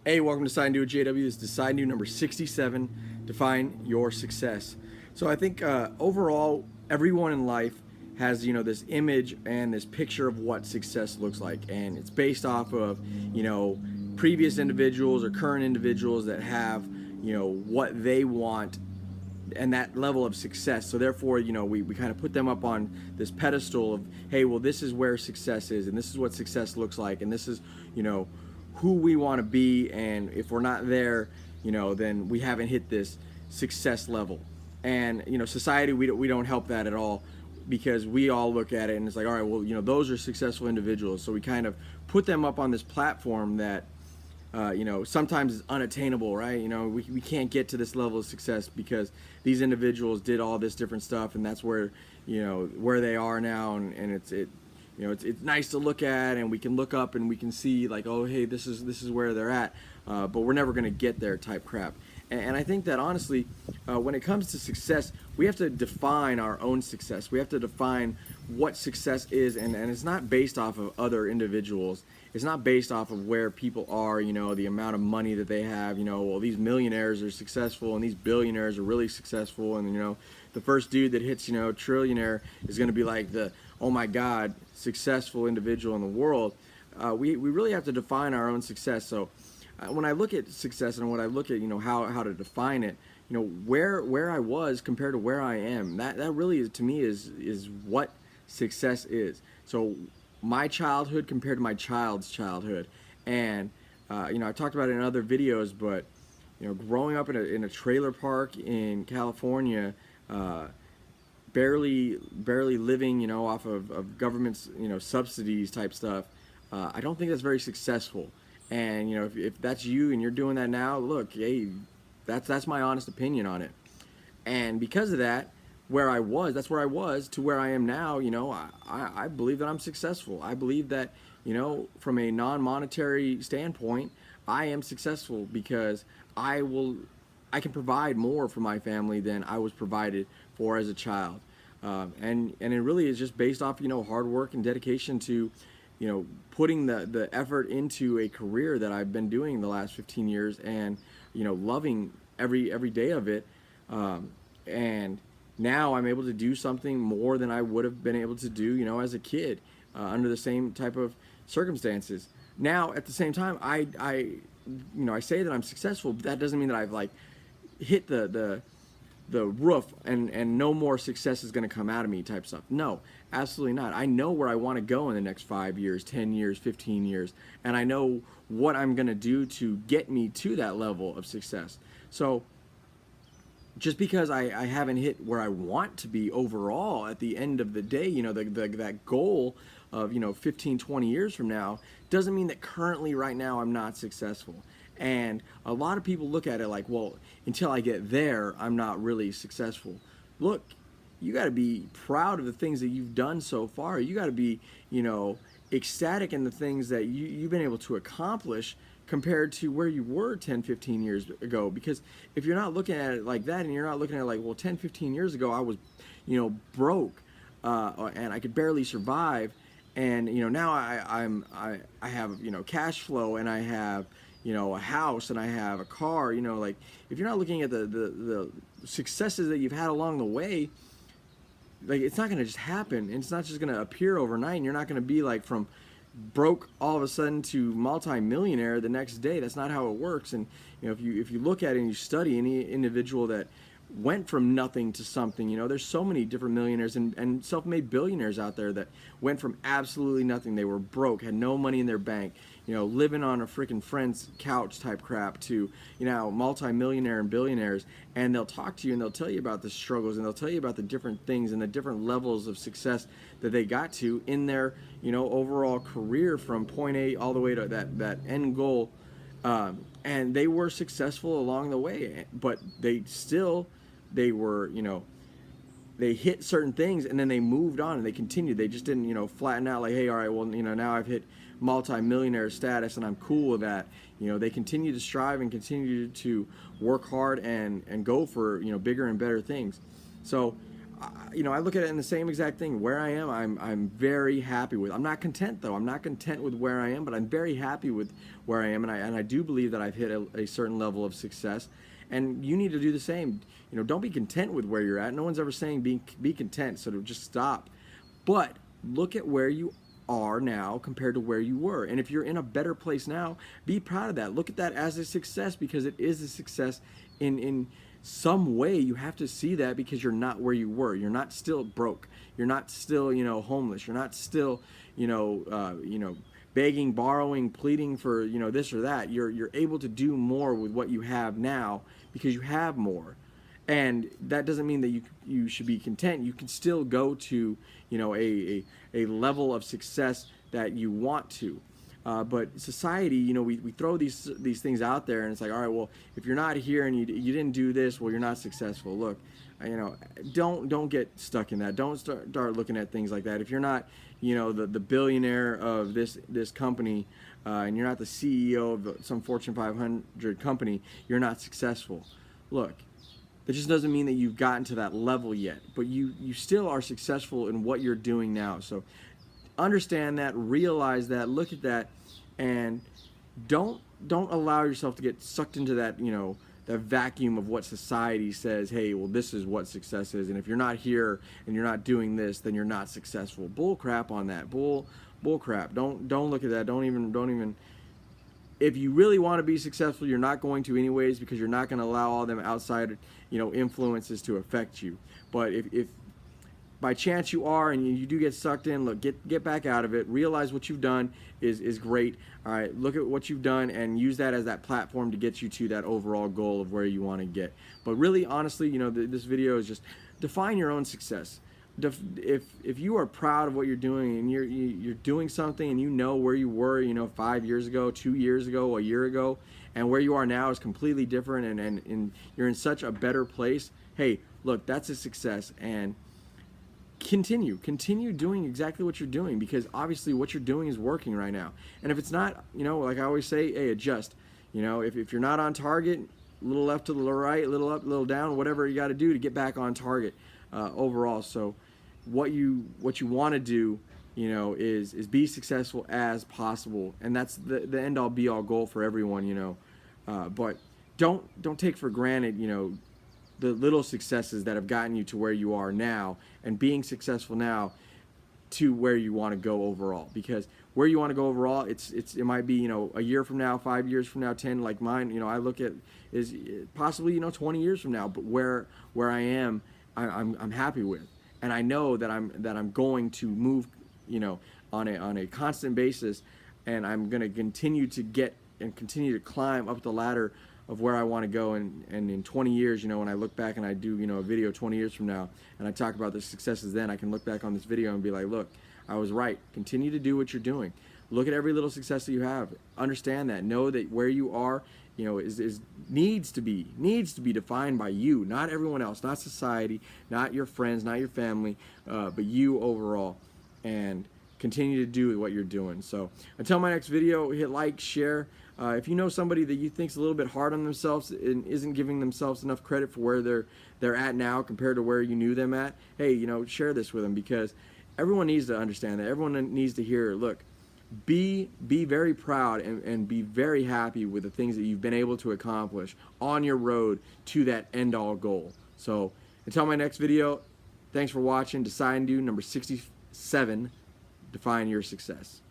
Hey, welcome to Decide and Do with JW. This is Decide and Do number 67, Define Your Success. So I think overall, everyone in life has, this image and this picture of what success looks like. And it's based off of, previous individuals or current individuals that have, what they want and that level of success. So therefore, we kind of put them up on this pedestal of, hey, well, this is where success is, and this is what success looks like, and this is, who we want to be. And if we're not there, then we haven't hit this success level. And society, we don't help that at all, because we all look at it and it's like, all right, well, those are successful individuals. So we kind of put them up on this platform that sometimes is unattainable, right? We can't get to this level of success because these individuals did all this different stuff, and that's where, where they are now. And it's nice to look at, and we can look up and we can see like, oh, hey, this is where they're at, but we're never going to get there type crap. And I think that honestly, when it comes to success, we have to define our own success. We have to define what success is, and it's not based off of other individuals. It's not based off of where people are, the amount of money that they have. Well, these millionaires are successful and these billionaires are really successful, and the first dude that hits, trillionaire is going to be like the, oh my God, successful individual in the world. We really have to define our own success. So when I look at success and when I look at, how to define it, where I was compared to where I am, that really is, to me, is what success is. So my childhood compared to my child's childhood. And I talked about it in other videos, but growing up in a trailer park in California, barely living off of government's subsidies type stuff, I don't think that's very successful. And if that's you and you're doing that now, look, hey, that's my honest opinion on it. And because of that, that's where I was to where I am now. I believe that I'm successful. I believe that, from a non-monetary standpoint, I am successful because I can provide more for my family than I was provided for as a child. And it really is just based off, hard work and dedication to, putting the effort into a career that I've been doing the last 15 years and, loving every day of it. And now I'm able to do something more than I would have been able to do, as a kid, under the same type of circumstances. Now, at the same time, I say that I'm successful, but that doesn't mean that I've hit the roof and no more success is going to come out of me type stuff. No, absolutely not. I know where I want to go in the next 5 years, 10 years, 15 years, and I know what I'm going to do to get me to that level of success. So just because I haven't hit where I want to be overall at the end of the day, that goal of 15, 20 years from now, doesn't mean that currently right now I'm not successful. And a lot of people look at it like, well, until I get there, I'm not really successful. Look, you got to be proud of the things that you've done so far. You got to be, ecstatic in the things that you've been able to accomplish compared to where you were 10, 15 years ago. Because if you're not looking at it like that, and you're not looking at it like, well, 10, 15 years ago, I was, broke, and I could barely survive. And, now I have, cash flow, and I have, a house, and I have a car. If you're not looking at the successes that you've had along the way, it's not going to just happen. It's not just going to appear overnight, and you're not going to be from broke all of a sudden to multi-millionaire the next day. That's not how it works. And if you look at it and you study any individual that went from nothing to something, there's so many different millionaires and self-made billionaires out there that went from absolutely nothing. They were broke, had no money in their bank, living on a freaking friend's couch type crap, to multi-millionaire and billionaires. And they'll talk to you and they'll tell you about the struggles, and they'll tell you about the different things and the different levels of success that they got to in their overall career from point A all the way to that end goal. And they were successful along the way, but they were, they hit certain things and then they moved on and they continued. They just didn't, flatten out like, hey, all right, well, now I've hit multi-millionaire status and I'm cool with that. They continue to strive and continue to work hard and go for, bigger and better things. So I look at it in the same exact thing. Where I am, I'm very happy with. I'm not content though. I'm not content with where I am, but I'm very happy with where I am, and I do believe that I've hit a certain level of success. And you need to do the same. Don't be content with where you're at. No one's ever saying be content. So to just stop. But look at where you are now compared to where you were. And if you're in a better place now, be proud of that. Look at that as a success, because it is a success in some way. You have to see that, because you're not where you were. You're not still broke. You're not still, homeless. You're not still, begging, borrowing, pleading for, this or that. You're able to do more with what you have now because you have more. And that doesn't mean that you should be content. You can still go to, a level of success that you want to. But society, we throw these things out there, and it's like, all right, well, if you're not here and you didn't do this, well, you're not successful. Look, don't get stuck in that. Don't start looking at things like that. If you're not, the billionaire of this company, and you're not the CEO of some Fortune 500 company, you're not successful. Look, that just doesn't mean that you've gotten to that level yet, but you still are successful in what you're doing now. So understand that, realize that, look at that, and don't allow yourself to get sucked into that, that vacuum of what society says. Hey, well, this is what success is, and if you're not here and you're not doing this, then you're not successful. Bull crap on that. Bull crap. Don't look at that. Don't even. If you really want to be successful, you're not going to anyways, because you're not going to allow all them outside, influences to affect you. But if by chance you are, and you do get sucked in, look, get back out of it. Realize what you've done is great. All right, look at what you've done and use that as that platform to get you to that overall goal of where you want to get. But really, honestly, this video is just define your own success. If you are proud of what you're doing, and you're doing something, and you know where you were, 5 years ago, 2 years ago, a year ago, and where you are now is completely different, and you're in such a better place. Hey, look, that's a success. And continue doing exactly what you're doing, because obviously what you're doing is working right now. And if it's not, like I always say, hey, adjust. If you're not on target, a little left to the right, a little up, a little down, whatever you got to do to get back on target overall. So what you want to do, is be successful as possible, and that's the end all be all goal for everyone. But don't take for granted, the little successes that have gotten you to where you are now, and being successful now to where you want to go overall. Because where you want to go overall, it might be, a year from now, 5 years from now, 10, like mine, I look at is possibly, 20 years from now. But where I am, I'm happy with, and I know that I'm going to move, on a constant basis, and I'm going to continue to climb up the ladder of where I want to go. And in 20 years, when I look back and I do, a video 20 years from now, and I talk about the successes, then I can look back on this video and be like, look, I was right. Continue to do what you're doing. Look at every little success that you have. Understand that. Know that where you are, needs to be defined by you, not everyone else, not society, not your friends, not your family, but you overall. And continue to do what you're doing. So until my next video, hit like, share. If you know somebody that you think's a little bit hard on themselves and isn't giving themselves enough credit for where they're at now compared to where you knew them at, hey, share this with them, because everyone needs to understand that. Everyone needs to hear, look, be very proud and be very happy with the things that you've been able to accomplish on your road to that end all goal. So until my next video, thanks for watching. Decide and Do number 67, define your success.